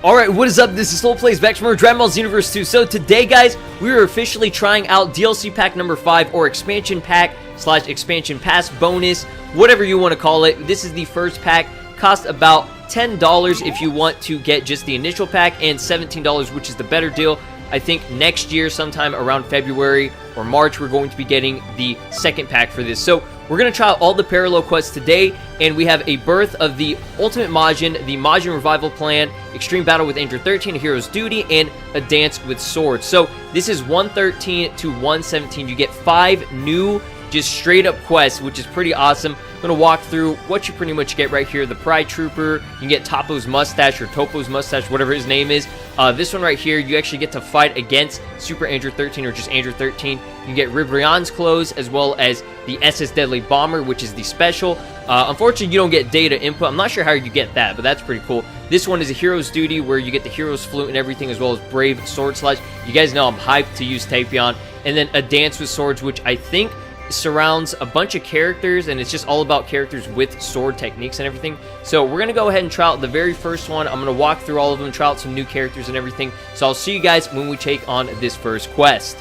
Alright, what is up? This is Soul Plays back from Dragon Ball Xenoverse 2. So today, guys, we are officially trying out DLC pack number 5, or expansion pack / expansion pass bonus, whatever you want to call it. This is the first pack. Cost about $10 if you want to get just the initial pack, and $17, which is the better deal. I think next year, sometime around February or March, we're going to be getting the second pack for this. So we're going to try out all the parallel quests today, and we have a Birth of the Ultimate Majin, the Majin Revival Plan, Extreme Battle with Android 13, a Hero's Duty, and a Dance with Swords. So this is 113 to 117. You get 5 new, just straight up quests, which is pretty awesome. I'm going to walk through what you pretty much get right here. The Pride Trooper, you can get Topo's mustache or Topo's mustache, whatever his name is. This one right here, you actually get to fight against Super Android 13 or just Android 13. You can get Ribrion's clothes as well as the SS Deadly Bomber, which is the special. Unfortunately, you don't get data input. I'm not sure how you get that, but that's pretty cool. This one is a Hero's Duty where you get the Hero's Flute and everything, as well as Brave Sword Slash. You guys know I'm hyped to use Tapion. And then a Dance with Swords, which I think surrounds a bunch of characters, and it's just all about characters with sword techniques and everything. So we're gonna go ahead and try out the very first one. I'm gonna walk through all of them, try out some new characters and everything. So I'll see you guys when we take on this first quest.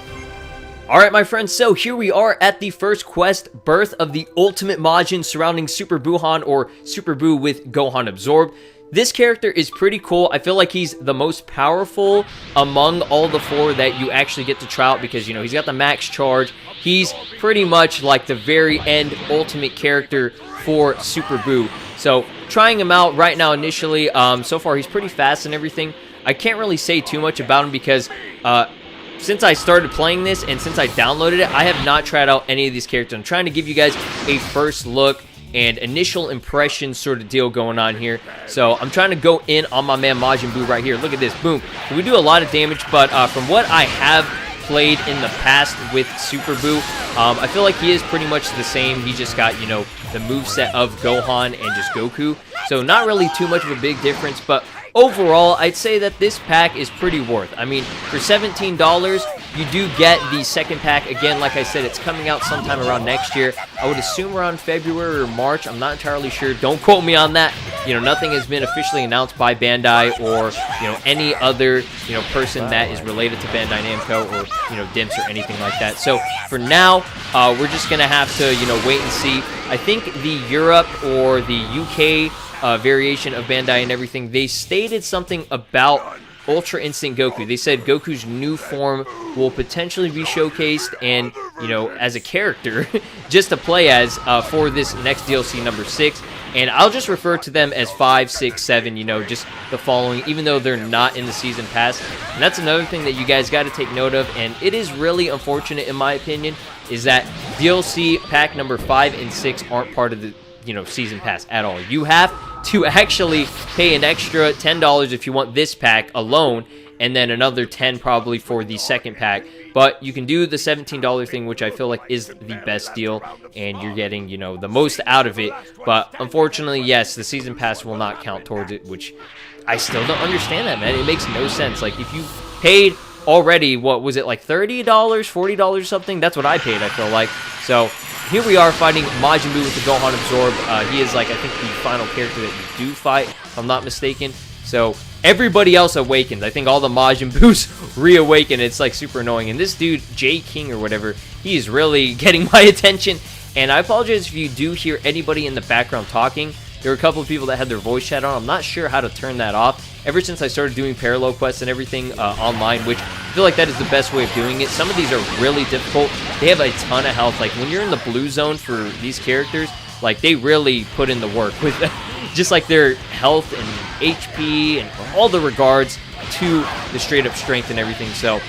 Alright, my friends, so here we are at the first quest, Birth of the Ultimate Majin, surrounding Super Buuhan, or Super Buu with Gohan absorbed. This character is pretty cool. I feel like he's the most powerful among all the 4 that you actually get to try out, because, you know, he's got the max charge. He's pretty much like the very end ultimate character for Super Buu. So, trying him out right now initially, so far he's pretty fast and everything. I can't really say too much about him because, since I started playing this and since I downloaded it, I have not tried out any of these characters. I'm trying to give you guys a first look and initial impression sort of deal going on here. So I'm trying to go in on my man Majin Buu right here. Look at this, boom. We do a lot of damage, but from what I have played in the past with Super Buu, I feel like he is pretty much the same. He just got, you know, the moveset of Gohan and just Goku. So not really too much of a big difference, but overall, I'd say that this pack is pretty worth. I mean, for $17, you do get the second pack. Again, like I said, it's coming out sometime around next year. I would assume around February or March. I'm not entirely sure. Don't quote me on that. You know, nothing has been officially announced by Bandai or, you know, any other, you know, person that is related to Bandai Namco or, you know, DIMS or anything like that. So for now, we're just going to have to, you know, wait and see. I think the Europe or the UK variation of Bandai and everything, they stated something about Ultra Instinct Goku. They said Goku's new form will potentially be showcased and, you know, as a character just to play as for this next DLC number 6. And I'll just refer to them as 5, 6, 7, you know, just the following, even though they're not in the season pass. And that's another thing that you guys got to take note of, and it is really unfortunate in my opinion, is that DLC pack number 5 and 6 aren't part of the, you know, season pass at all. You have to actually pay an extra $10 if you want this pack alone, and then another $10 probably for the second pack. But you can do the $17 thing, which I feel like is the best deal, and you're getting, you know, the most out of it. But unfortunately, yes, the season pass will not count towards it, which I still don't understand that, man. It makes no sense. Like, if you paid already, what was it, like $30, $40 or something? That's what I paid, I feel like. So here we are fighting Majin Buu with the Gohan Absorb. He is, like, I think the final character that you do fight, if I'm not mistaken. So everybody else awakens. I think all the Majin Buus reawaken. It's, like, super annoying. And this dude, J King or whatever, he is really getting my attention. And I apologize if you do hear anybody in the background talking. There were a couple of people that had their voice chat on. I'm not sure how to turn that off. Ever since I started doing parallel quests and everything online, which I feel like that is the best way of doing it. Some of these are really difficult. They have a ton of health. Like, when you're in the blue zone for these characters, like, they really put in the work with just like their health and HP and all the regards to the straight up strength and everything. So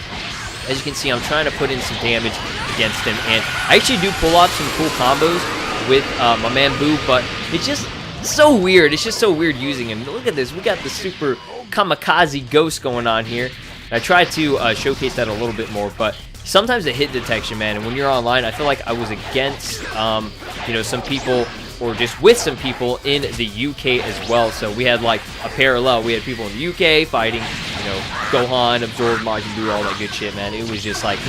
as you can see, I'm trying to put in some damage against him, and I actually do pull off some cool combos with my man Buu, but it's just so weird. It's just so weird using him. Look at this. We got the super kamikaze ghost going on here. I tried to showcase that a little bit more, but sometimes the hit detection, man, and when you're online, I feel like I was against, you know, some people, or just with some people in the UK as well. So we had, like, a parallel. We had people in the UK fighting, you know, Gohan, Absorb, Majin Buu, all that good shit, man. It was just like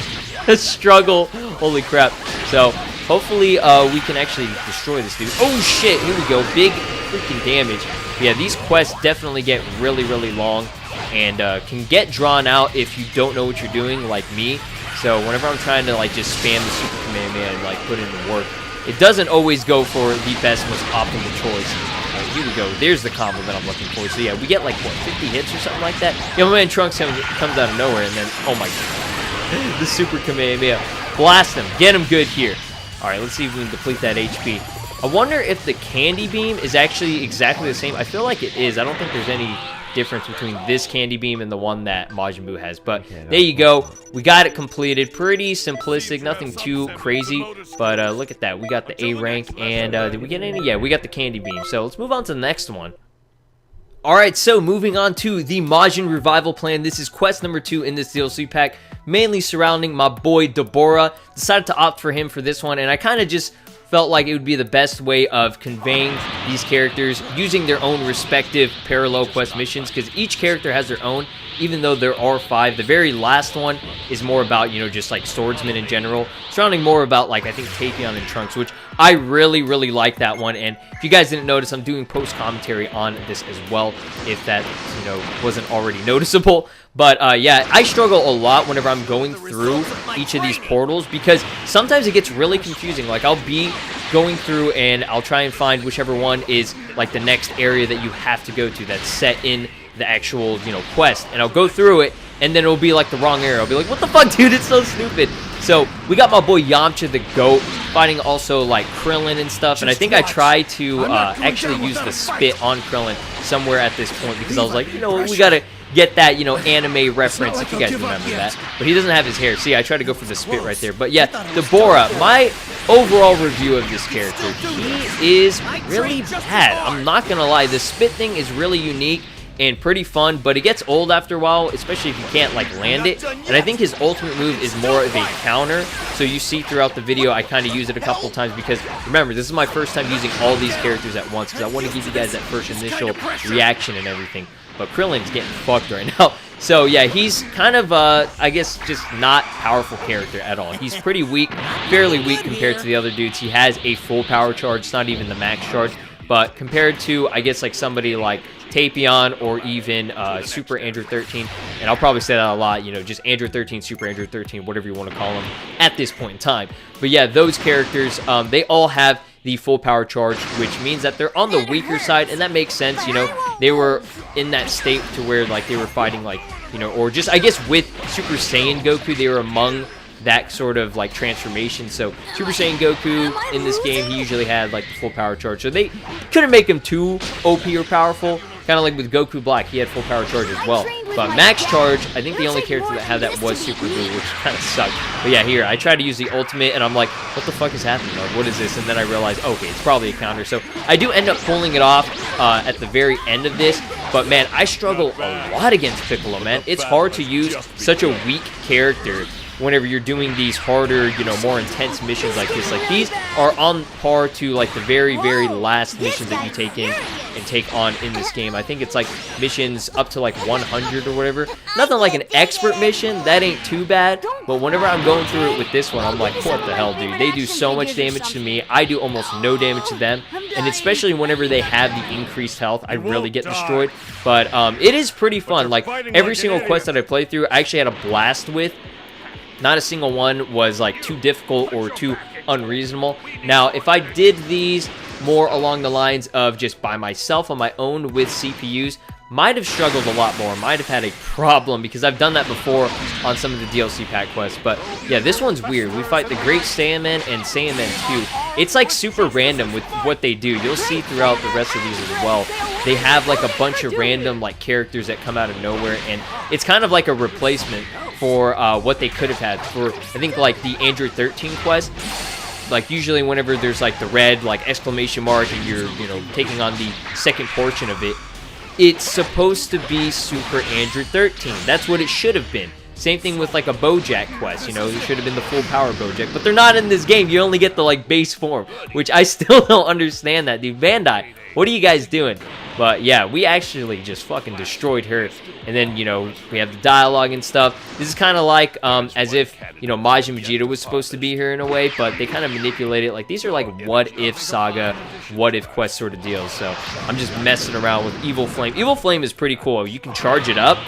a struggle. Holy crap. So hopefully we can actually destroy this dude. Oh shit, here we go. Big freaking damage. But yeah, these quests definitely get really, really long and can get drawn out if you don't know what you're doing, like me. So whenever I'm trying to like just spam the Super Kamehameha and like put in the work, it doesn't always go for the best, most optimal choice. Here we go. There's the combo that I'm looking for. So yeah, we get like, what, 50 hits or something like that? Yeah, my man Trunks comes out of nowhere, and then, oh my god, the Super Kamehameha. Blast him. Get him good here. Alright, let's see if we can deplete that HP. I wonder if the Candy Beam is actually exactly the same. I feel like it is. I don't think there's any difference between this Candy Beam and the one that Majin Buu has. But there you go. We got it completed. Pretty simplistic. Nothing too crazy. But look at that. We got the A rank. And did we get any? Yeah, we got the Candy Beam. So let's move on to the next one. Alright, so moving on to the Majin Revival Plan. This is quest number 2 in this DLC pack. Mainly surrounding my boy Deborah. Decided to opt for him for this one. And I kind of just felt like it would be the best way of conveying these characters using their own respective parallel quest missions, because each character has their own, even though there are 5. The very last one is more about, you know, just like swordsmen in general, surrounding more about like I think Tapion and Trunks, which I really, really like that one. And if you guys didn't notice, I'm doing post commentary on this as well, if that, you know, wasn't already noticeable. But yeah, I struggle a lot whenever I'm going through each of these portals, because sometimes it gets really confusing. Like, I'll be going through and I'll try and find whichever one is like the next area that you have to go to that's set in the actual, you know, quest. And I'll go through it, and then it'll be like the wrong area. I'll be like, what the fuck, dude? It's so stupid. So we got my boy Yamcha the Goat fighting also like Krillin and stuff. And I think I tried to actually use the spit on Krillin somewhere at this point, because I was like, you know, we gotta get that, you know, anime reference, if you guys remember that. But he doesn't have his hair. See, I tried to go for the spit right there. But yeah, Deborah, my overall review of this character, he is really bad. I'm not gonna lie. The spit thing is really unique and pretty fun, but it gets old after a while, especially if you can't like land it. And I think his ultimate move is more of a counter, so you see throughout the video I kind of use it a couple times, because remember, this is my first time using all these characters at once, because I want to give you guys that first initial reaction and everything. But Krillin's getting fucked right now. So yeah, he's kind of I guess just not powerful character at all. He's pretty weak, fairly weak compared to the other dudes. He has a full power charge. It's not even the max charge, but compared to, I guess, like somebody like Tapion or even Super Android 13, and I'll probably say that a lot, you know, just Android 13, Super Android 13, whatever you want to call them at this point in time. But yeah, those characters, they all have the full power charge, which means that they're on the weaker side, and that makes sense. You know, they were in that state to where like they were fighting like, you know, or just I guess with Super Saiyan Goku, they were among that sort of like transformation. So Super Saiyan Goku in this game, he usually had like the full power charge, so they couldn't make him too OP or powerful. Kind of like with Goku Black, he had full power charge as well. But max charge, I think the only character that had that was Super Buu, which kind of sucked. But yeah, here, I tried to use the ultimate, and I'm like, what the fuck is happening? Like, what is this? And then I realized, okay, it's probably a counter. So I do end up pulling it off at the very end of this. But man, I struggle a lot against Piccolo, man. It's hard to use such a weak character whenever you're doing these harder, you know, more intense missions like this. Like, these are on par to like the very, very last missions that you take in and take on in this game. I think it's like missions up to like 100 or whatever. Nothing like an expert mission, that ain't too bad. But whenever I'm going through it with this one, I'm like, what the hell, dude? They do so much damage to me. I do almost no damage to them. And especially whenever they have the increased health, I really get destroyed. But it is pretty fun. Like, every single quest that I play through, I actually had a blast with. Not a single one was like too difficult or too unreasonable. Now, if I did these more along the lines of just by myself on my own with CPUs, might have struggled a lot more, might have had a problem, because I've done that before on some of the DLC pack quests. But yeah, this one's weird. We fight the Great Saiyaman and Saiyaman 2. It's like super random with what they do. You'll see throughout the rest of these as well. They have like a bunch of random like characters that come out of nowhere, and it's kind of like a replacement for what they could have had for, I think, like the Android 13 quest. Like, usually whenever there's like the red like exclamation mark and you're, you know, taking on the second portion of it, it's supposed to be Super Android 13. That's what it should have been. Same thing with like a Bojack quest, you know, it should have been the full power Bojack, but they're not in this game. You only get the like base form, which I still don't understand that, dude. Bandai, What are you guys doing? But yeah, we actually just fucking destroyed her. And then, you know, we have the dialogue and stuff. This is kind of like as if, you know, Majin Vegeta was supposed to be here in a way, but they kind of manipulate it. Like, these are like what-if saga, what-if quest sort of deals. So I'm just messing around with Evil Flame. Evil Flame is pretty cool. You can charge it up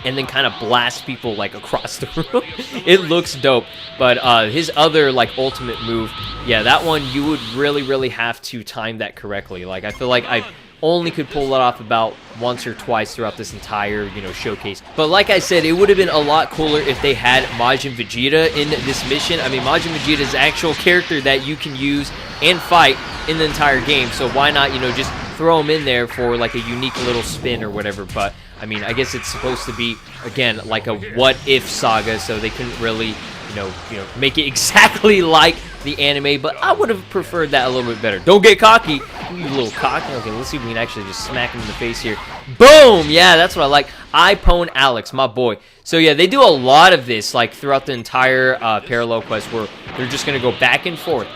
and then kind of blast people like across the room. It looks dope. But his other like ultimate move, yeah, that one you would really have to time that correctly. Like, I feel like I only could pull it off about once or twice throughout this entire, you know, showcase. But like I said, it would have been a lot cooler if they had Majin Vegeta in this mission. I mean, Majin Vegeta is the actual character that you can use and fight in the entire game. So why not, you know, just throw him in there for like a unique little spin or whatever. But I mean, I guess it's supposed to be, again, like a what-if saga, so they couldn't really, you know, make it exactly like the anime, but I would have preferred that a little bit better. Don't get cocky, you little cock. Okay, let's see if we can actually just smack him in the face here. Boom! Yeah, that's what I like. iPone Alex, my boy. So yeah, they do a lot of this, like, throughout the entire parallel quest, where they're just going to go back and forth,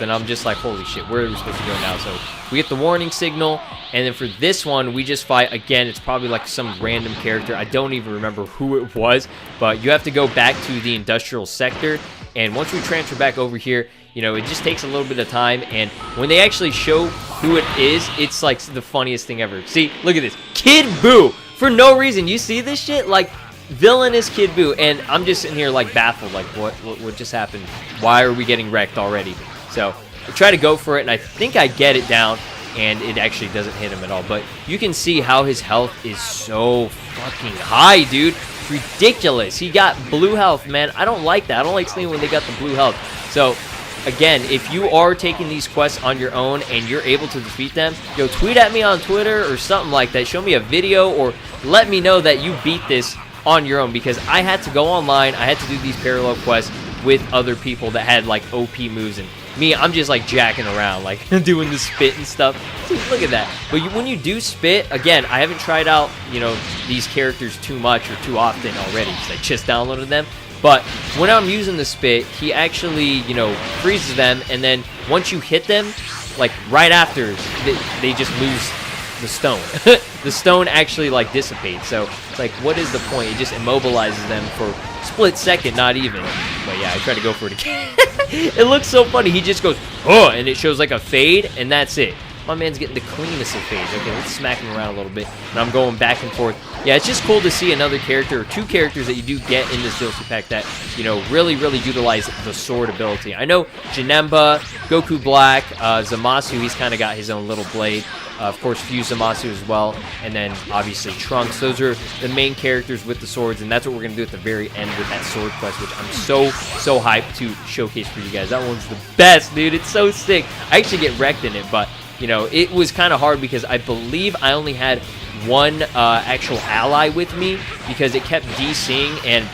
and I'm just like, holy shit, where are we supposed to go now? So we get the warning signal, and then for this one, we just fight, again, it's probably like some random character. I don't even remember who it was, but you have to go back to the industrial sector, and once we transfer back over here, you know, it just takes a little bit of time, and when they actually show who it is, it's like the funniest thing ever. See, look at this. Kid Buu! For no reason. You see this shit? Like, villainous Kid Buu, and I'm just sitting here like baffled, like what just happened? Why are we getting wrecked already? So I try to go for it, and I think I get it down, and it actually doesn't hit him at all. But you can see how his health is so fucking high, dude. It's ridiculous. He got blue health, man. I don't like that. I don't like seeing when they got the blue health. So again, if you are taking these quests on your own and you're able to defeat them, yo, tweet at me on Twitter or something like that. Show me a video or let me know that you beat this on your own, because I had to go online. I had to do these parallel quests with other people that had like OP moves, and me, I'm just like jacking around, like doing the spit and stuff. See, look at that. But when you do spit, again, I haven't tried out, you know, these characters too much or too often already, because I just downloaded them. But when I'm using the spit, he actually, you know, freezes them, and then once you hit them, like right after, they just lose the stone. The stone actually like dissipates. So it's like, what is the point? It just immobilizes them for a split second, not even. But yeah, I try to go for it again. It looks so funny. He just goes, oh, and it shows like a fade, and that's it. My man's getting the cleanest of fades. Okay, let's smack him around a little bit. And I'm going back and forth. Yeah, it's just cool to see another character, or two characters that you do get in this DLC pack that, you know, really utilize the sword ability. I know Janemba, Goku Black, Zamasu, he's kind of got his own little blade. Of course, Fuse Zamasu as well. And then, obviously, Trunks. Those are the main characters with the swords, and that's what we're going to do at the very end with that sword quest, which I'm so hyped to showcase for you guys. That one's the best, dude. It's so sick. I actually get wrecked in it, but you know, it was kind of hard because I believe I only had one actual ally with me, because it kept DCing, and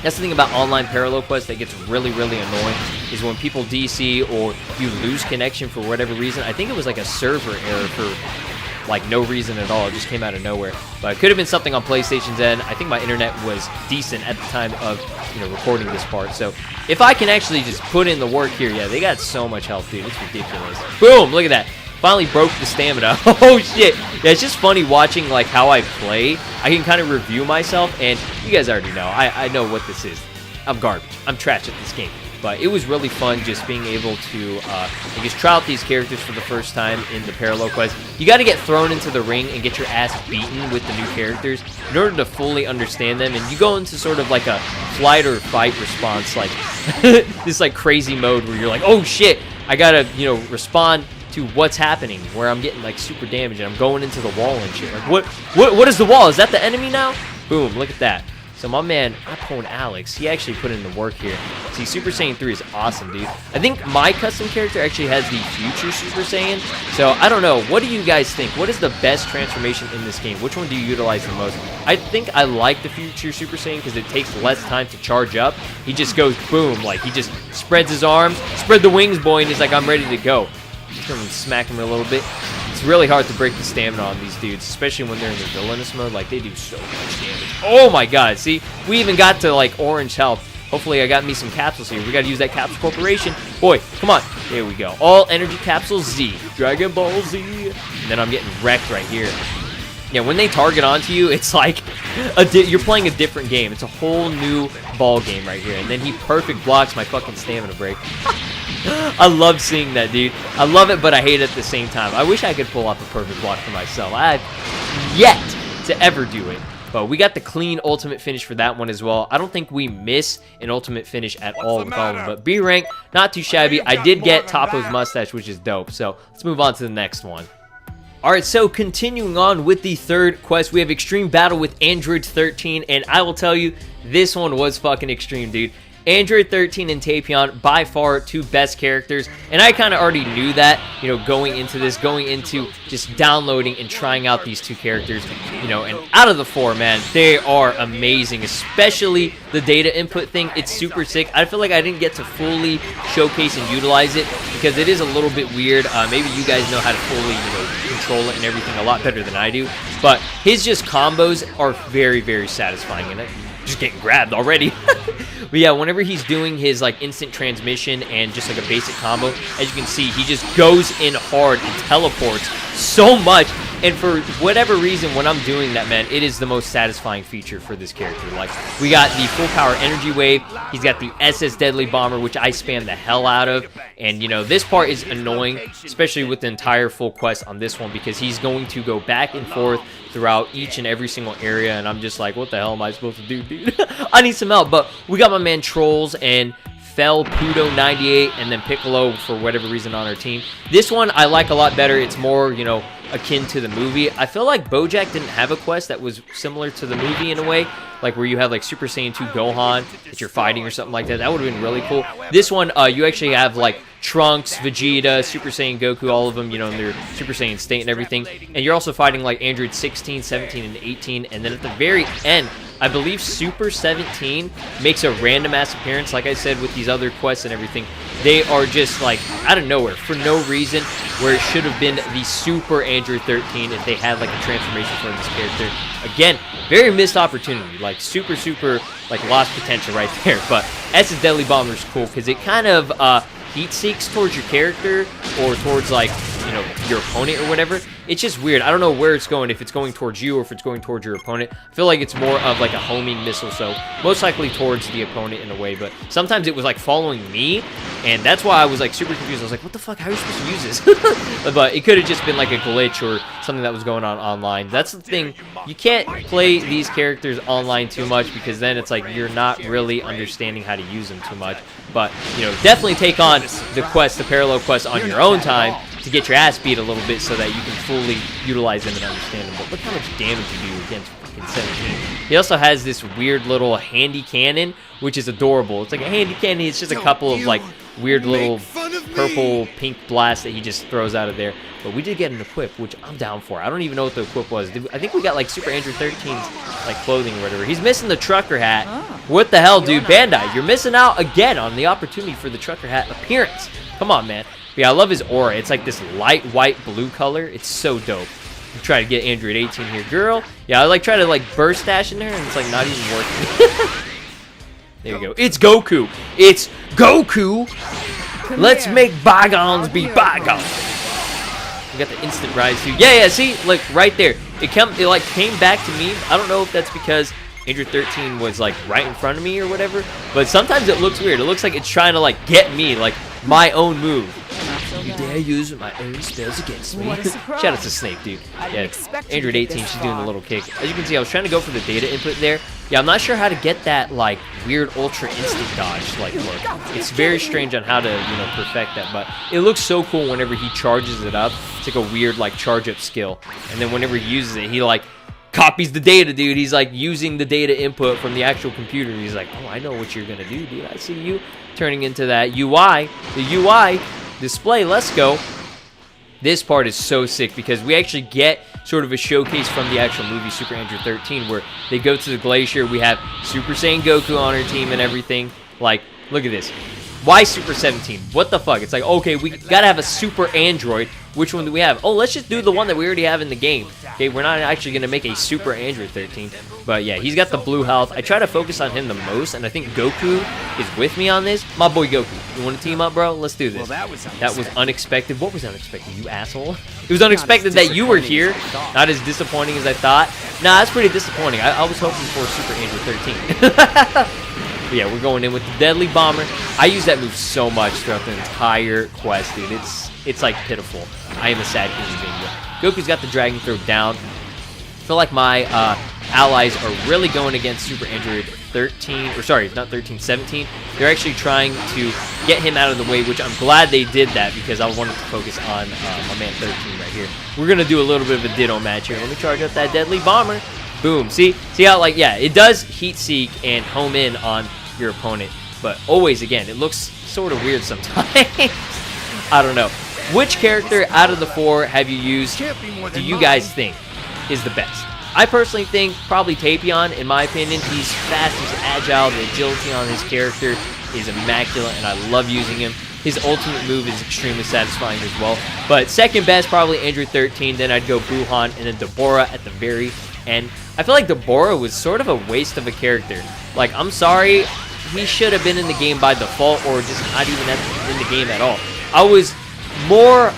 that's the thing about online parallel quests that gets really annoying, is when people DC or you lose connection for whatever reason. I think it was like a server error for like no reason at all. It just came out of nowhere. But it could have been something on PlayStation's end. I think my internet was decent at the time of, you know, recording this part. So if I can actually just put in the work here, yeah, they got so much health, dude. It's ridiculous. Boom, look at that. Finally broke the stamina. Oh shit. Yeah, it's just funny watching like how I play. I can kind of review myself, and you guys already know. I know what this is. I'm garbage. I'm trash at this game. But it was really fun just being able to, I guess, try out these characters for the first time in the parallel quest. You got to get thrown into the ring and get your ass beaten with the new characters in order to fully understand them. And you go into sort of like a flight or fight response, like this like crazy mode where you're like, oh shit, I gotta, you know, respond to what's happening, where I'm getting like super damaged and I'm going into the wall and shit. Like, what is the wall? Is that the enemy now? Boom, look at that. So my man, iPhone Alex, he actually put in the work here. See, Super Saiyan 3 is awesome, dude. I think my custom character actually has the future Super Saiyan. So I don't know. What do you guys think? What is the best transformation in this game? Which one do you utilize the most? I think I like the future Super Saiyan because it takes less time to charge up. He just goes boom, like he just spreads his arms, spread the wings, boy, and he's like, I'm ready to go. Just come and smack him a little bit. It's really hard to break the stamina on these dudes, especially when they're in the villainous mode. Like, they do so much damage. Oh my god, see? We even got to, like, orange health. Hopefully I got me some capsules here. We gotta use that Capsule Corporation. Boy, come on. There we go. All energy capsules Z. Dragon Ball Z. And then I'm getting wrecked right here. Yeah, when they target onto you, it's like you're playing a different game. It's a whole new ball game right here. And then he perfect blocks my fucking stamina break. I love seeing that, dude. I love it, but I hate it at the same time. I wish I could pull off a perfect block for myself. I have yet to ever do it. But we got the clean ultimate finish for that one as well. I don't think we miss an ultimate finish at all with all of them. But B rank, not too shabby. I did get Toppo's mustache, which is dope. So let's move on to the next one. Alright, so continuing on with the third quest, we have Extreme Battle with Android 13, and I will tell you, this one was fucking extreme, dude. Android 13 and Tapion, by far, two best characters, and I kind of already knew that, you know, going into this, going into just downloading and trying out these two characters, you know, and out of the four, man, they are amazing, especially the data input thing. It's super sick. I feel like I didn't get to fully showcase and utilize it, because it is a little bit weird. Maybe you guys know how to fully, you know, control it and everything a lot better than I do, but his just combos are very, very satisfying, and I'm just getting grabbed already. But yeah, whenever he's doing his like instant transmission and just like a basic combo, as you can see, he just goes in hard and teleports so much. And for whatever reason, when I'm doing that, man, it is the most satisfying feature for this character. Like, we got the full power energy wave. He's got the SS Deadly Bomber, which I spam the hell out of. And, you know, this part is annoying, especially with the entire full quest on this one, because he's going to go back and forth throughout each and every single area. And I'm just like, what the hell am I supposed to do, dude? I need some help. But we got my man Trolls and Fel Pudo 98 and then Piccolo for whatever reason on our team. This one I like a lot better. It's more, you know, akin to the movie. I feel like Bojack didn't have a quest that was similar to the movie in a way, like where you have like Super Saiyan 2 Gohan that you're fighting or something like that. That would have been really cool. This one, you actually have like Trunks, Vegeta, Super Saiyan Goku, all of them, you know, in their Super Saiyan state and everything. And you're also fighting like Android 16, 17, and 18. And then at the very end, I believe Super 17 makes a random ass appearance, like I said, with these other quests and everything. They are just like out of nowhere for no reason, where it should have been the Super Android 13 if they had like a transformation for this character. Again, very missed opportunity, like super like lost potential right there. But SS Deadly Bomber is cool because it kind of heat seeks towards your character or towards like, you know, your opponent or whatever. It's just weird. I don't know where it's going, if it's going towards you or if it's going towards your opponent. I feel like it's more of like a homing missile, so most likely towards the opponent in a way, but sometimes it was like following me, and that's why I was like super confused. I was like, what the fuck, how are you supposed to use this? But it could have just been like a glitch or something that was going on online. That's the thing, you can't play these characters online too much, because then it's like you're not really understanding how to use them too much. But, you know, definitely take on the quest, the parallel quest on your own time to get your ass beat a little bit so that you can fully utilize them and understand them. But look how much damage you do against fucking 17. He also has this weird little handy cannon, which is adorable. It's like a handy cannon. It's just a couple of like weird little purple pink blasts that he just throws out of there. But we did get an equip, which I'm down for. I don't even know what the equip was. I think we got like Super Android 13's like clothing or whatever. He's missing the trucker hat. What the hell, dude? Bandai, you're missing out again on the opportunity for the trucker hat appearance. Come on, man. But yeah, I love his aura. It's like this light white blue color. It's so dope. You try to get Android 18 here, girl. Yeah, I like try to like burst dash in there, and it's like not even working. There you go. It's Goku. It's Goku. Let's make bygones be bygones. We got the instant rise too. Yeah, see, like right there. It like came back to me. I don't know if that's because Android 13 was like right in front of me or whatever, but sometimes it looks weird. It looks like it's trying to like get me, like my own move. You dare use my own spells against me? Shout out to Snape, dude. Yeah, Android 18, she's doing the little kick. As you can see, I was trying to go for the data input there. Yeah, I'm not sure how to get that like weird ultra instant dodge like look. It's very strange on how to, you know, perfect that, but it looks so cool whenever he charges it up. It's like a weird like charge up skill, and then whenever he uses it, he like copies the data, dude. He's like using the data input from the actual computer. He's like, oh, I know what you're gonna do, dude. I see you turning into that UI, the UI display. Let's go. This part is so sick because we actually get sort of a showcase from the actual movie Super Android 13 where they go to the glacier. We have Super Saiyan Goku on our team and everything. Like, look at this. Why Super 17? What the fuck? It's like, okay, we gotta have a Super Android. which one do we have? Oh, let's just do the one that we already have in the game. Okay, we're not actually going to make a Super Android 13. But yeah, he's got the blue health. I try to focus on him the most, and I think Goku is with me on this. My boy Goku. You want to team up, bro? Let's do this. That was unexpected. What was unexpected, you asshole? It was unexpected that you were here. Not as disappointing as I thought. Nah, that's pretty disappointing. I was hoping for Super Android 13. But yeah, we're going in with the Deadly Bomber. I use that move so much throughout the entire quest, dude. It's like pitiful. I am a sad human being. Goku's got the Dragon Throw down. I feel like my allies are really going against Super Android 13, or sorry, not 13, 17. They're actually trying to get him out of the way, which I'm glad they did that because I wanted to focus on my man 13 right here. We're going to do a little bit of a ditto match here. Let me charge up that Deadly Bomber. Boom. See how, like, yeah, it does heat seek and home in on your opponent, but always, again, it looks sort of weird sometimes. I don't know. Which character out of the 4 have you used, do you guys think is the best? I personally think probably Tapion, in my opinion. He's fast, he's agile, the agility on his character is immaculate, and I love using him. His ultimate move is extremely satisfying as well. But second best, probably Android 13, then I'd go Buhan, and then Deborah at the very end. I feel like Deborah was sort of a waste of a character. Like, I'm sorry, he should have been in the game by default, or just not even in the game at all. I was more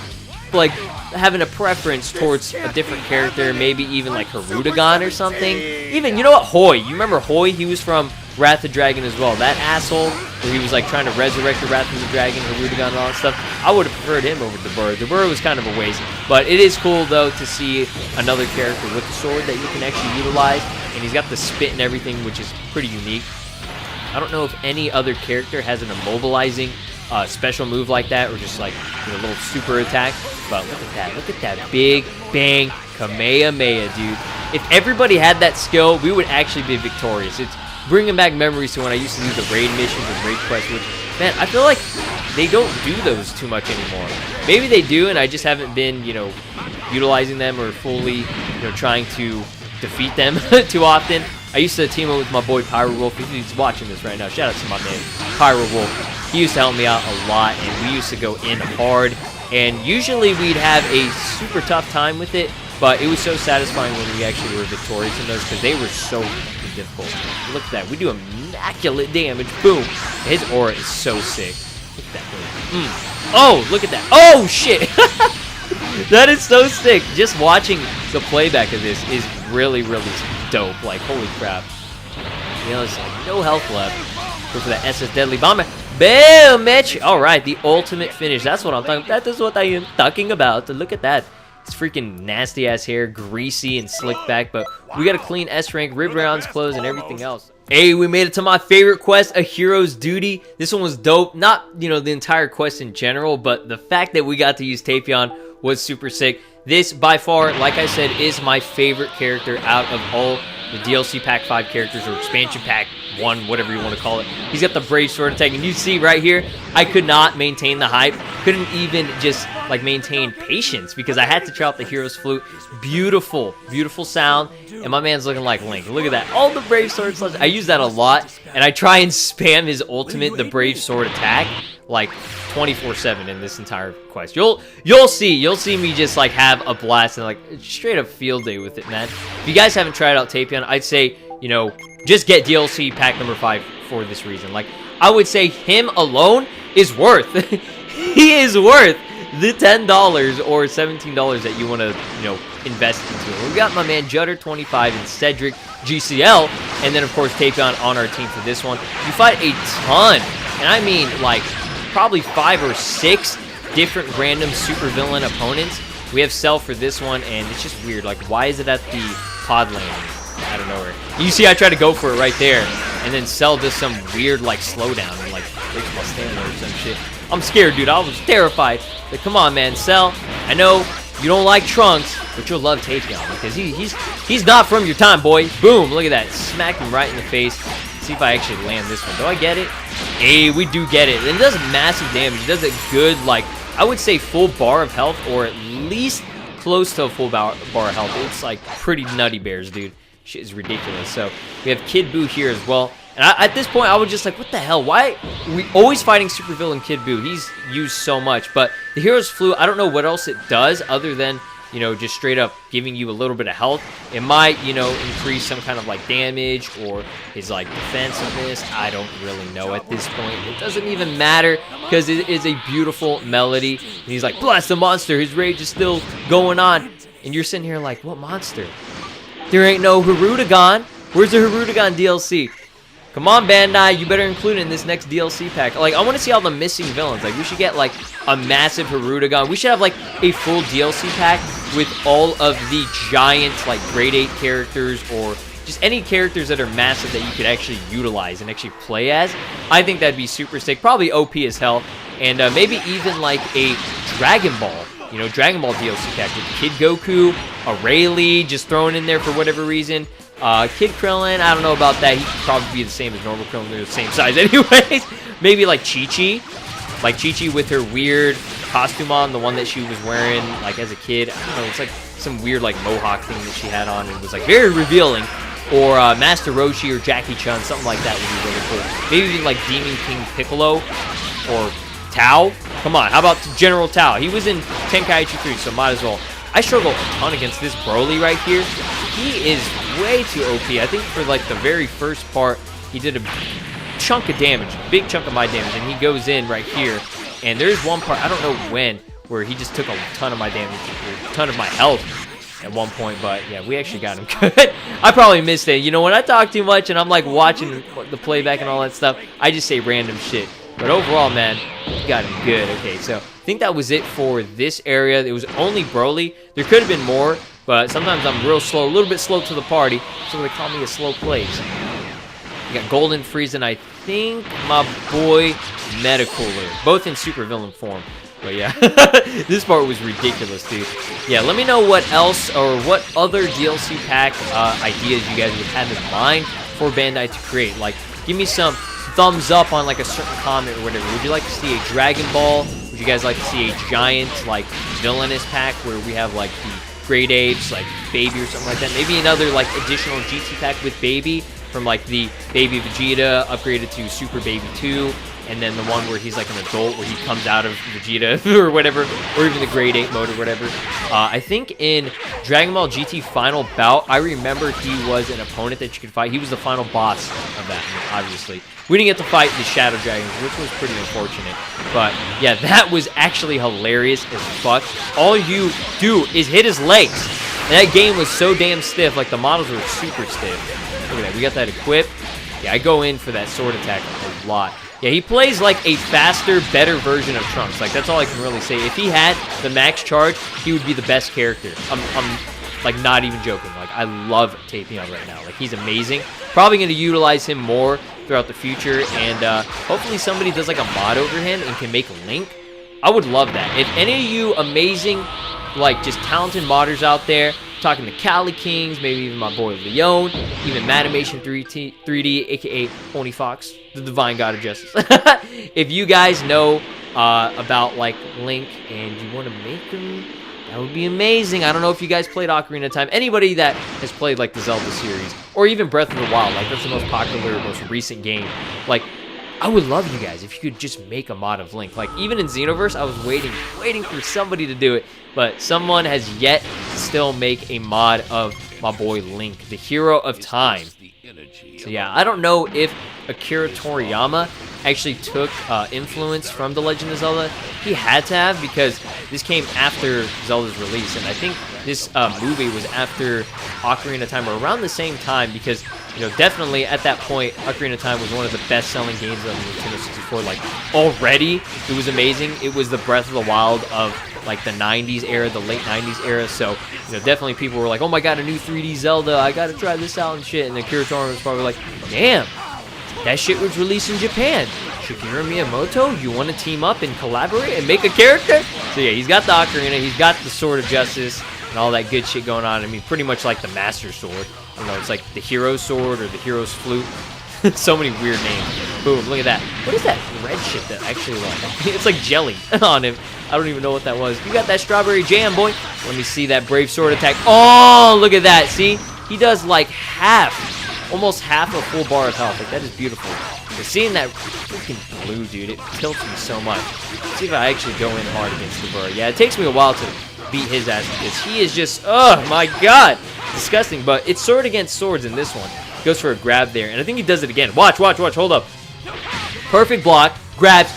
like having a preference towards a different character, maybe even like Hirudegan or something. Even, you know what, Hoi. You remember Hoi? He was from Wrath of Dragon as well. That asshole where he was like trying to resurrect the Wrath of the Dragon, Hirudegan and all that stuff. I would have preferred him over Deborah. Deborah was kind of a waste. But it is cool, though, to see another character with the sword that you can actually utilize. And he's got the spit and everything, which is pretty unique. I don't know if any other character has an immobilizing special move like that, or just like a little super attack. But look at that big bang Kamehameha, dude. If everybody had that skill, we would actually be victorious. It's bringing back memories to when I used to do the raid missions and raid quests, which, man, I feel like they don't do those too much anymore. Maybe they do, and I just haven't been, utilizing them or fully, trying to defeat them too often. I used to team up with my boy Pyro Wolf. He's watching this right now. Shout out to my man Pyro Wolf. He used to help me out a lot, and we used to go in hard. And usually we'd have a super tough time with it, but it was so satisfying when we actually were victorious in those because they were so difficult. Look at that. We do immaculate damage. Boom. His aura is so sick. Look at that thing. Oh, look at that. Oh, shit. That is so sick. Just watching the playback of this is really, really dope. Like, holy crap. There's no health left. Go for that SS Deadly Bomber. Boom, Mitch. All right, the ultimate finish. That's what I'm talking about. That is what I am talking about. Look at that. It's freaking nasty-ass hair, greasy and slicked back, but we got a clean S-rank, ribbed rounds, clothes, and everything else. Hey, we made it to my favorite quest, A Hero's Duty. This one was dope. Not, the entire quest in general, but the fact that we got to use Tapion was super sick. This, by far, like I said, is my favorite character out of all the DLC Pack 5 characters, or Expansion Pack 1, whatever you want to call it. He's got the Brave Sword attack, and you see right here, I could not maintain the hype. Couldn't even just, maintain patience, because I had to try out the Hero's Flute. Beautiful, beautiful sound, and my man's looking like Link. Look at that. All the Brave Sword slugs. I use that a lot, and I try and spam his ultimate, the Brave Sword attack, 24/7 in this entire quest. You'll see me just have a blast and straight up field day with it, man. If you guys haven't tried out Tapion, I'd say, just get DLC pack number 5 for this reason. I would say him alone is worth he is worth the $10 or $17 that you want to, invest into it. We got my man Judder 25 and Cedric GCL, and then of course Tapion on our team for this one. You fight a ton, and I mean probably 5 or 6 different random supervillain opponents. We have Cell for this one, and it's just weird. Why is it at the pod landing out of nowhere? You see, I try to go for it right there, and then Cell does some weird slowdown and breaks my stamina or some shit. I'm scared, dude. I was terrified. Come on, man, Cell. I know you don't like Trunks, but you'll love Tapion because he's not from your time, boy. Boom! Look at that. Smack him right in the face. See if I actually land this one. Do I get it? Hey, we do get it. And it does massive damage. It does a good, I would say full bar of health, or at least close to a full bar of health. It's pretty nutty bears, dude. shit is ridiculous. So we have Kid Buu here as well. And at this point, I was just like, what the hell? Why are we always fighting supervillain Kid Buu? He's used so much. But the Hero's Flute, I don't know what else it does other than, you know, just straight up giving you a little bit of health. It might, you know, increase some kind of like damage or his like defensiveness. I don't really know at this point. It doesn't even matter because it is a beautiful melody. And he's like, blast the monster. His rage is still going on. And you're sitting here like, what monster? There ain't no Hirudegan. Where's the Hirudegan DLC? Come on, Bandai, you better include it in this next DLC pack. Like, I want to see all the missing villains. Like, we should get, like, a massive Hirudegan. We should have, like, a full DLC pack with all of the giant, like, grade 8 characters or just any characters that are massive that you could actually utilize and actually play as. I think that'd be super sick. Probably OP as hell. And maybe even, like, a Dragon Ball. You know, Dragon Ball DLC pack with Kid Goku, a Rayleigh just thrown in there for whatever reason. Kid Krillin, I don't know about that. He could probably be the same as normal Krillin. They're the same size anyways. Maybe like Chi-Chi. Like Chi-Chi with her weird costume on, the one that she was wearing like as a kid. I don't know, it's like some weird like mohawk thing that she had on and it was like very revealing. Or Master Roshi or Jackie Chun, something like that would be really cool. Maybe even like Demon King Piccolo or Tao. Come on, how about General Tao? He was in Tenkaichi 3, so might as well. I struggle a ton against this Broly right here. He is way too OP. I think for like the very first part, he did a chunk of damage, big chunk of my damage, and he goes in right here. And there's one part, I don't know when, where he just took a ton of my damage, a ton of my health at one point. But yeah, we actually got him good. I probably missed it. You know, when I talk too much and I'm like watching the playback and all that stuff, I just say random shit. But overall, man, we got him good. Okay, so I think that was it for this area. It was only Broly. There could have been more, but sometimes I'm real slow, a little bit slow to the party, so they call me a slow plays. We got Golden Frieza and I think my boy Metacooler, both in super villain form. But yeah, this part was ridiculous, dude. Yeah, let me know what else or what other DLC pack ideas you guys would have in mind for Bandai to create. Like, give me some thumbs up on like a certain comment or whatever. Would you like to see a Dragon Ball? Would you guys like to see a giant like villainous pack where we have like the grade apes like Baby or something like that? Maybe another like additional GT pack with Baby from like the Baby Vegeta upgraded to Super Baby 2, and then the one where he's like an adult where he comes out of Vegeta or whatever, or even the grade 8 mode or whatever. I think in Dragon Ball GT Final Bout, I remember he was an opponent that you could fight. He was the final boss of that, obviously. We didn't get to fight the Shadow Dragons, which was pretty unfortunate. But yeah, that was actually hilarious as fuck. All you do is hit his legs. And that game was so damn stiff, like the models were super stiff. Look at that, we got that equipped. Yeah, I go in for that sword attack a lot. Yeah, he plays like a faster, better version of Trunks. Like, that's all I can really say. If he had the max charge, he would be the best character. I'm like, not even joking. Like, I love Tapion right now. Like, he's amazing. Probably going to utilize him more throughout the future. And hopefully somebody does, like, a mod over him and can make Link. I would love that. If any of you amazing, like, just talented modders out there, talking to Cali Kings, maybe even my boy Leon, even Madimation 3D, aka Pony Fox, the Divine God of Justice. If you guys know about like Link and you want to make him, that would be amazing. I don't know if you guys played Ocarina of Time. Anybody that has played like the Zelda series or even Breath of the Wild, like that's the most popular, most recent game. Like, I would love you guys if you could just make a mod of Link. Like, even in Xenoverse, I was waiting for somebody to do it, but someone has yet to still make a mod of my boy Link, the hero of time. So yeah, I don't know if Akira Toriyama actually took influence from The Legend of Zelda. He had to have, because this came after Zelda's release, and I think this movie was after Ocarina of Time, or around the same time, because, you know, definitely at that point, Ocarina of Time was one of the best-selling games on Nintendo 64. Like, already, it was amazing. It was the Breath of the Wild of, like, the 90s era, the late 90s era, so, you know, definitely people were like, oh my god, a new 3D Zelda, I gotta try this out and shit, and Akira Toriyama was probably like, damn, that shit was released in Japan. Shigeru Miyamoto, you want to team up and collaborate and make a character? So yeah, he's got the Ocarina, he's got the Sword of Justice, and all that good shit going on. I mean, pretty much like the Master Sword. You know, it's like the Hero's Sword or the Hero's Flute. So many weird names. Boom, look at that. What is that red shit that actually, like, it's like jelly on him. I don't even know what that was. You got that strawberry jam, boy. Let me see that brave sword attack. Oh, look at that. See? he does like almost half a full bar of health. Like, that is beautiful. But seeing that freaking blue, dude, it tilts me so much. Let's see if I actually go in hard against the burr. Yeah, it takes me a while to beat his ass because he is just, oh my god, disgusting. But it's sword against swords in this one. Goes for a grab there, and I think he does it again. Watch, hold up. Perfect block, grabs.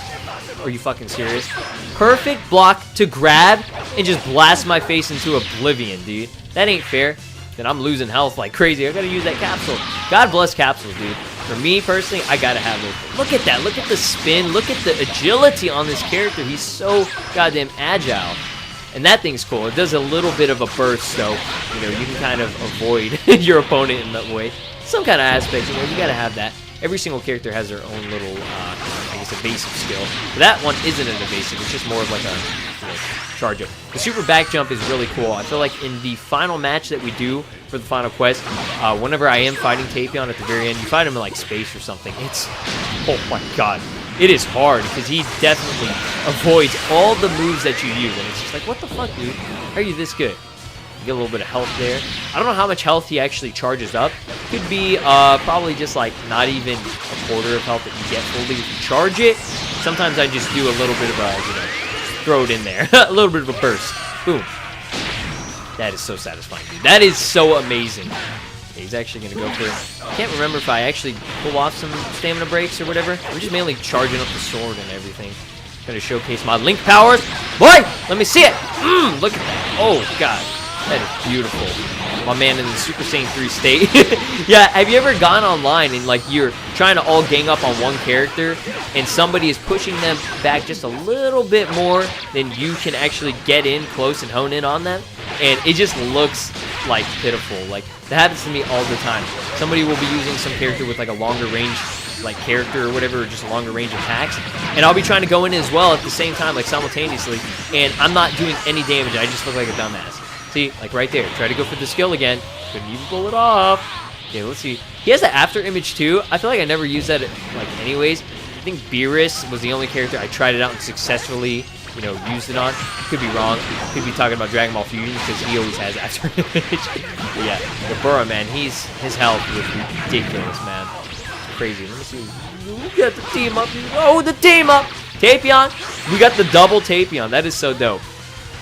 Are you fucking serious? Perfect block to grab and just blast my face into oblivion, dude. That ain't fair. Then I'm losing health like crazy. I gotta use that capsule. God bless capsules, dude. For me, personally, I gotta have those. Look at that. Look at the spin. Look at the agility on this character. He's so goddamn agile. And that thing's cool. It does a little bit of a burst, so, you know, you can kind of avoid your opponent in that way. Some kind of aspect, you know, you gotta have that. Every single character has their own little, I guess, evasive skill. But that one isn't an evasive. It's just more of like a, you know, charge up. The super back jump is really cool. I feel like in the final match that we do for the final quest, whenever I am fighting Tapion at the very end, you fight him in like space or something. It's, oh my god, it is hard because he definitely avoids all the moves that you use, and it's just like, what the fuck, dude? How are you this good? You get a little bit of health there. I don't know how much health he actually charges up. Could be probably just like not even a quarter of health that you get fully if you charge it. Sometimes I just do a little bit of a, you know, throw it in there. A little bit of a burst. Boom. That is so satisfying, dude. That is so amazing. Okay, he's actually going to go for it. I can't remember if I actually pull off some stamina breaks or whatever. I'm just mainly charging up the sword and everything. Going to showcase my link powers. Boy, let me see it. Look at that. Oh, God. That is beautiful. My man in the Super Saiyan 3 state. Yeah, have you ever gone online and like you're trying to all gang up on one character and somebody is pushing them back just a little bit more than you can actually get in close and hone in on them? And it just looks like pitiful. Like, that happens to me all the time. Somebody will be using some character with like a longer range like character or whatever, or just a longer range attacks, and I'll be trying to go in as well at the same time, like simultaneously, and I'm not doing any damage. I just look like a dumbass. See, like right there, try to go for the skill again, couldn't even pull it off. Okay, let's see. He has the after image too. I feel like I never used that like anyways. I think Beerus was the only character I tried it out and successfully, you know, used it on. Could be wrong. Could be talking about Dragon Ball Fusion because he always has after image. But yeah, the Burrow, man, his health was ridiculous, man. Crazy. Let me see. We got the team up. Oh, the team up. Tapion. We got the double Tapion. That is so dope.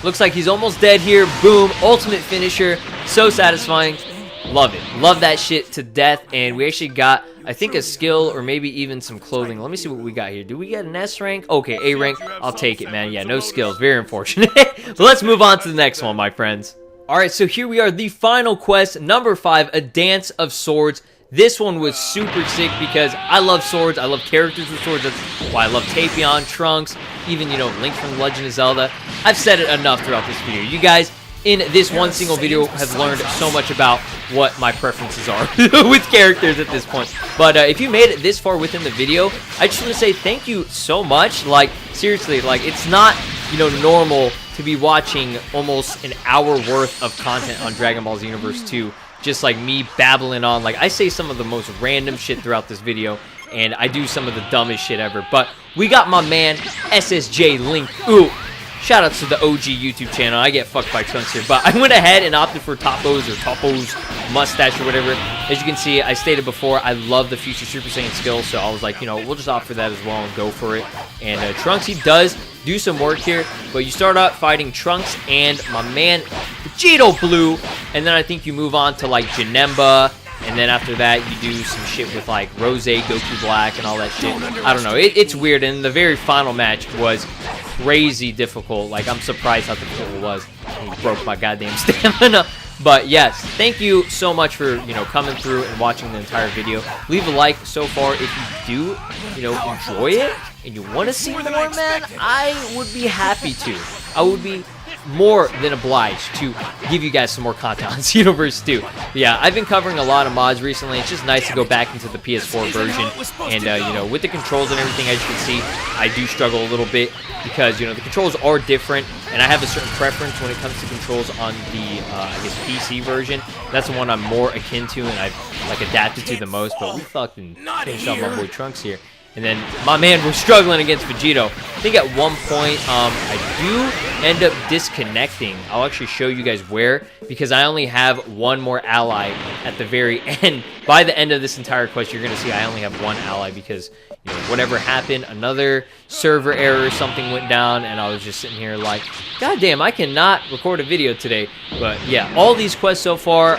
Looks like he's almost dead here. Boom. Ultimate finisher. So satisfying. Love it. Love that shit to death. And we actually got, I think, a skill or maybe even some clothing. Let me see what we got here. Do we get an S rank? Okay, A rank. I'll take it, man. Yeah, no skills. Very unfortunate. But let's move on to the next one, my friends. Alright, so here we are. The final quest, number 5, A Dance of Swords. This one was super sick because I love swords. I love characters with swords. That's why I love Tapion, Trunks, even, you know, Link from The Legend of Zelda. I've said it enough throughout this video. You guys, in this one single video, have learned so much about what my preferences are with characters at this point. But if you made it this far within the video, I just want to say thank you so much. Like, seriously, like, it's not, you know, normal to be watching almost an hour worth of content on Dragon Ball Xenoverse 2. Just like me babbling on. Like, I say some of the most random shit throughout this video, and I do some of the dumbest shit ever. But we got my man SSJ Link. Ooh, shout outs to the OG YouTube channel. I get fucked by Trunks here, but I went ahead and opted for Topo's mustache or whatever. As you can see, I stated before, I love the future Super Saiyan skill, so I was like, you know, we'll just opt for that as well and go for it. And Trunks, he does do some work here, but you start out fighting Trunks and my man Vegito Blue, and then I think you move on to like Janemba, and then after that you do some shit with like Rose, Goku Black, and all that shit. I don't know, it's weird, and the very final match was crazy difficult. Like, I'm surprised how difficult it was. He broke my goddamn stamina. But yes, thank you so much for, you know, coming through and watching the entire video. Leave a like so far if you do, you know, enjoy it and you want to see more, man. I would be happy to. I would be more than obliged to give you guys some more content on Xenoverse 2. But yeah, I've been covering a lot of mods recently. It's just nice to go back into the PS4 version, and you know, with the controls and everything, as you can see, I do struggle a little bit because, you know, the controls are different, and I have a certain preference when it comes to controls on the I guess PC version. That's the one I'm more akin to and I've like adapted to the most. But we fucking finished off my boy Trunks here. And then my man was struggling against Vegito. I think at one point, I do end up disconnecting. I'll actually show you guys where, because I only have one more ally at the very end. By the end of this entire quest, you're going to see I only have one ally because, you know, whatever happened, another server error, something went down, and I was just sitting here like, God damn, I cannot record a video today. But yeah, all these quests so far,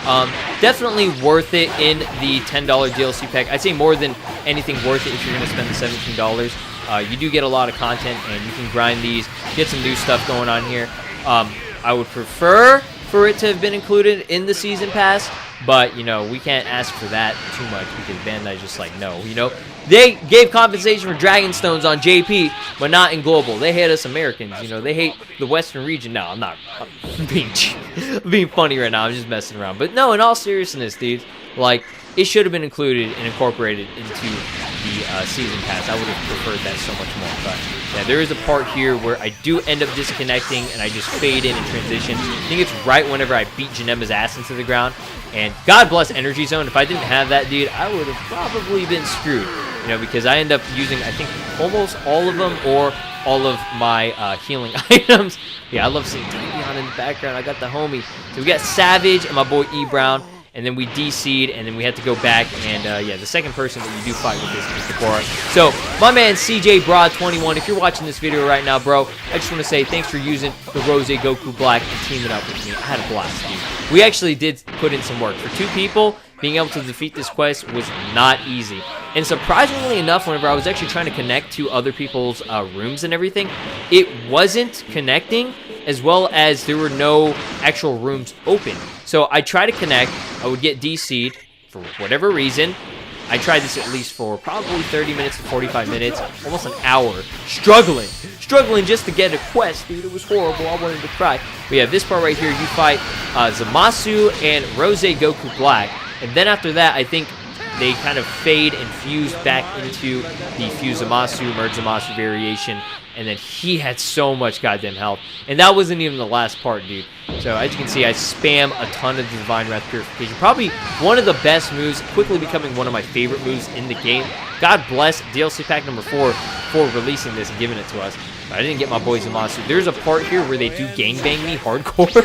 definitely worth it in the $10 DLC pack. I'd say more than anything worth it if you're going to spend the $17. You do get a lot of content, and you can grind these, get some new stuff going on here. I would prefer for it to have been included in the season pass, but, you know, we can't ask for that too much because Bandai's just like, no, you know. They gave compensation for Dragon Stones on JP, but not in Global. They hate us Americans, you know. They hate the Western region. No, I'm not being funny right now. I'm just messing around. But no, in all seriousness, dude, like, it should have been included and incorporated into the season pass. I would have preferred that so much more. But yeah, there is a part here where I do end up disconnecting and I just fade in and transition. I think it's right whenever I beat Janema's ass into the ground. And God bless Energy Zone. If I didn't have that, dude, I would have probably been screwed. You know, because I end up using, I think, almost all of them or all of my healing items. Yeah, I love seeing Tavion in the background. I got the homie. So we got Savage and my boy E Brown. And then we DC'd, and then we had to go back, and yeah, the second person that you do fight with is the Borat. So, my man CJ Broad21, if you're watching this video right now, bro, I just want to say thanks for using the Rose Goku Black and teaming up with me. I had a blast, dude. We actually did put in some work. For 2 people, being able to defeat this quest was not easy. And surprisingly enough, whenever I was actually trying to connect to other people's rooms and everything, it wasn't connecting, as well as there were no actual rooms open. So I tried to connect, I would get DC'd for whatever reason. I tried this at least for probably 30 minutes to 45 minutes, almost an hour, struggling just to get a quest, dude. It was horrible, I wanted to cry. But yeah, this part right here, you fight Zamasu and Rose Goku Black. And then after that, I think they kind of fade and fuse back into the Fuse Zamasu, Merge Zamasu variation. And then he had so much goddamn health. And that wasn't even the last part, dude. So as you can see, I spam a ton of the Divine Wrath Purification. Probably one of the best moves, quickly becoming one of my favorite moves in the game. God bless DLC Pack number 4 for releasing this and giving it to us. But I didn't get my boy Zamasu. There's a part here where they do gangbang me hardcore.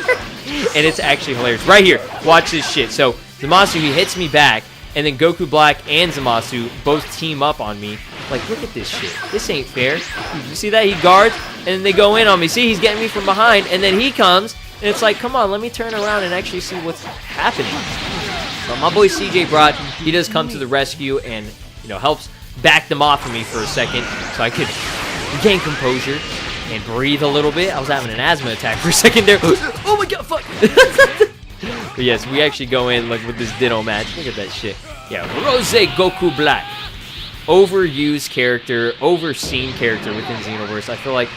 And it's actually hilarious. Right here, watch this shit. So Zamasu, he hits me back. And then Goku Black and Zamasu both team up on me. Like, look at this shit. This ain't fair. You see that? He guards, and then they go in on me. See, he's getting me from behind, and then he comes, and it's like, come on, let me turn around and actually see what's happening. But my boy CJ Broad, he does come to the rescue and, you know, helps back them off of me for a second so I could gain composure and breathe a little bit. I was having an asthma attack for a second there. Oh my god, fuck! But yes, we actually go in like with this Ditto match. Look at that shit. Yeah, Rose Goku Black. Overused character, overseen character within Xenoverse. I feel like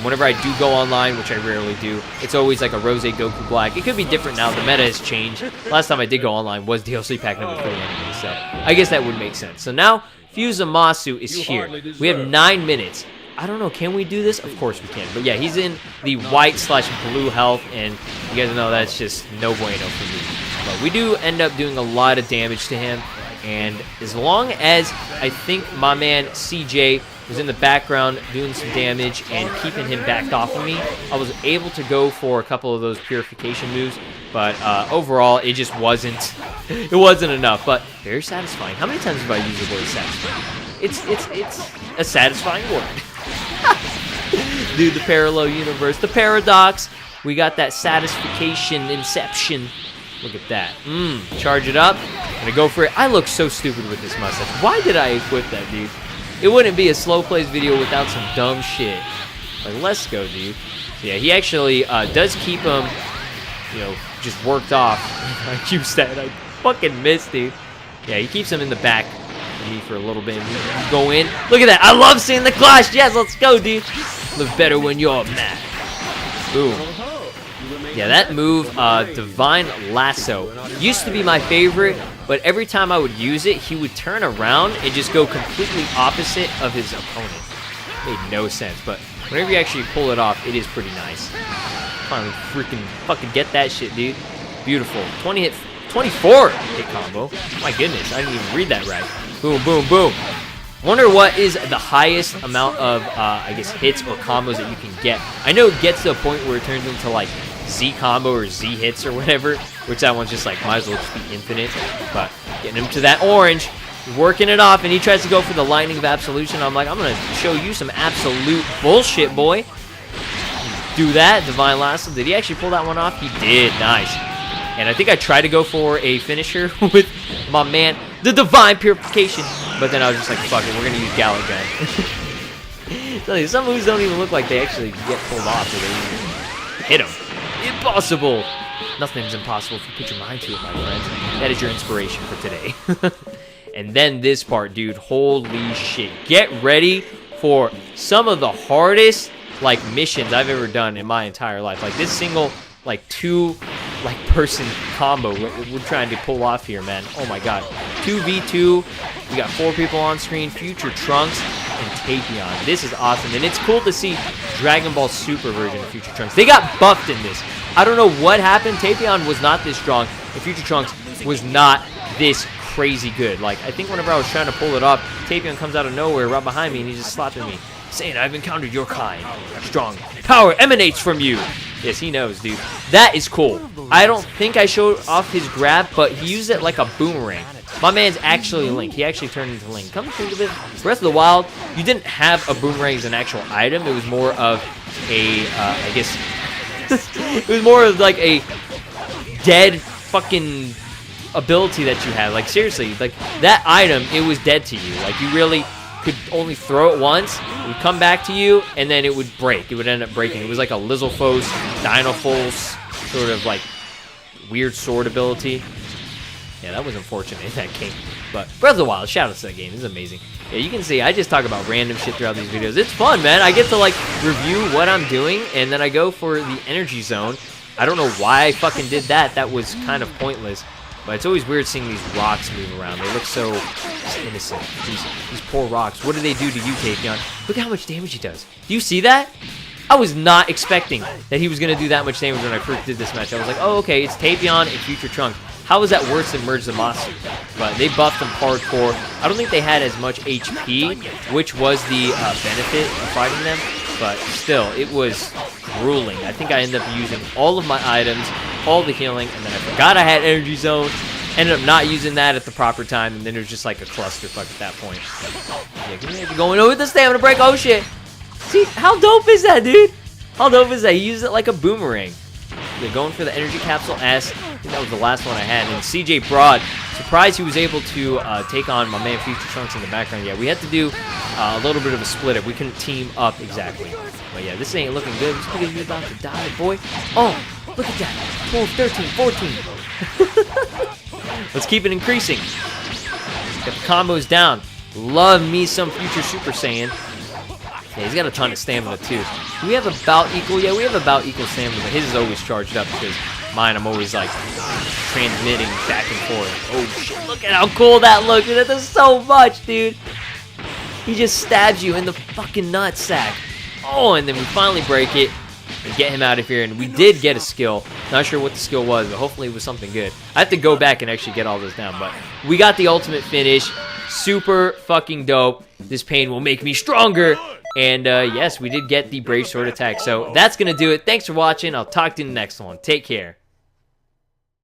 whenever I do go online, which I rarely do, it's always like a Rose Goku Black. It could be different now. The meta has changed. Last time I did go online was DLC Pack number 3 anyway, so I guess that would make sense. So now, Fuse Zamasu is here. We have 9 minutes. I don't know, can we do this? Of course we can. But yeah, he's in the white/blue health, and you guys know that's just no bueno for me. But we do end up doing a lot of damage to him, and as long as I think my man CJ was in the background doing some damage and keeping him backed off of me, I was able to go for a couple of those purification moves, but overall, it just wasn't, it wasn't enough, but very satisfying. How many times have I used the word satisfying? It's a satisfying word. Dude, the parallel universe, the paradox. We got that satisfaction inception. Look at that. Charge it up. Gonna go for it. I look so stupid with this mustache. Why did I equip that, dude? It wouldn't be a slow plays video without some dumb shit. Like, let's go, dude. So yeah, he actually does keep him, you know, just worked off. I used that. I fucking missed, dude. Yeah, he keeps him in the back of me for a little bit. We go in. Look at that. I love seeing the clash. Yes, let's go, dude. Look better when you're mad. Boom. Yeah, that move, Divine Lasso, used to be my favorite, but every time I would use it, he would turn around and just go completely opposite of his opponent. Made no sense, but whenever you actually pull it off, it is pretty nice. Finally freaking fucking get that shit, dude. Beautiful. 20 hit, 24 hit combo. My goodness, I didn't even read that right. Boom, boom, boom. Wonder what is the highest amount of, I guess, hits or combos that you can get. I know it gets to a point where it turns into, like, Z combo or Z hits or whatever, which that one's just, like, might as well just be infinite. But getting him to that orange, working it off, and he tries to go for the lightning of absolution. I'm like, I'm going to show you some absolute bullshit, boy. Do that. Divine Lasso. Did he actually pull that one off? He did. Nice. And I think I tried to go for a finisher with my man, the Divine Purification. But then I was just like, fuck it, we're going to use Gallic Gun. So some moves don't even look like they actually get pulled off. Or they hit them. Impossible. Nothing's impossible if you put your mind to it, my friends. That is your inspiration for today. And then this part, dude. Holy shit. Get ready for some of the hardest, like, missions I've ever done in my entire life. Like, this single, like, person combo we're trying to pull off here, man. Oh my god. 2v2. We got 4 people on screen. Future Trunks and Tapion. This is awesome. And it's cool to see Dragon Ball Super version of Future Trunks. They got buffed in this. I don't know what happened. Tapion was not this strong. And Future Trunks was not this crazy good. Like, I think whenever I was trying to pull it off, Tapion comes out of nowhere right behind me and he's just slapping me, saying, I've encountered your kind. Strong power emanates from you. Yes, he knows, dude. That is cool. I don't think I showed off his grab, but he used it like a boomerang. My man's actually Link. He actually turned into Link. Come to think of it, Breath of the Wild, you didn't have a boomerang as an actual item. It was more of a, I guess, it was more of like a dead fucking ability that you had. Like, seriously, like, that item, it was dead to you. Like, you really could only throw it once, it would come back to you, and then it would break. It would end up breaking. It was like a Lizalfos, Dinofos, sort of like weird sword ability. Yeah, that was unfortunate in that game. But Breath of the Wild, shout out to that game. This is amazing. Yeah, you can see I just talk about random shit throughout these videos. It's fun, man. I get to, like, review what I'm doing, and then I go for the energy zone. I don't know why I fucking did that. That was kind of pointless. But it's always weird seeing these rocks move around. They look so innocent. These poor rocks. What do they do to you, Tapion? Look at how much damage he does. Do you see that? I was not expecting that he was going to do that much damage when I first did this match. I was like, oh, okay, it's Tapion and Future Trunks. How is that worse than Merge Zamasu? But they buffed him hardcore. I don't think they had as much HP, which was the benefit of fighting them. But still, it was grueling. I think I ended up using all of my items, all the healing, and then I forgot I had Energy Zone. Ended up not using that at the proper time, and then it was just like a clusterfuck at that point. Yeah, give me going over the stamina break. Oh shit! See, how dope is that, dude? How dope is that? He used it like a boomerang. They're going for the energy capsule S. I think that was the last one I had. And CJ Broad, surprised he was able to take on my man Future Trunks in the background. Yeah, we had to do a little bit of a split up. We couldn't team up exactly. But yeah, this ain't looking good. Just because you're about to die, boy. Oh, look at that. 12, 13, 14. Let's keep it increasing. Get the combos down. Love me some Future Super Saiyan. Yeah, he's got a ton of stamina, too. Do we have about equal? Yeah, we have about equal stamina, but his is always charged up because mine, I'm always, like, transmitting back and forth. Oh, shit, look at how cool that looks. That does so much, dude. He just stabs you in the fucking nutsack. Oh, and then we finally break it and get him out of here. And we did get a skill. Not sure what the skill was, but hopefully it was something good. I have to go back and actually get all this down, but we got the ultimate finish. Super fucking dope. This pain will make me stronger. And yes, we did get the Brave Sword attack. So that's going to do it. Thanks for watching. I'll talk to you in the next one. Take care.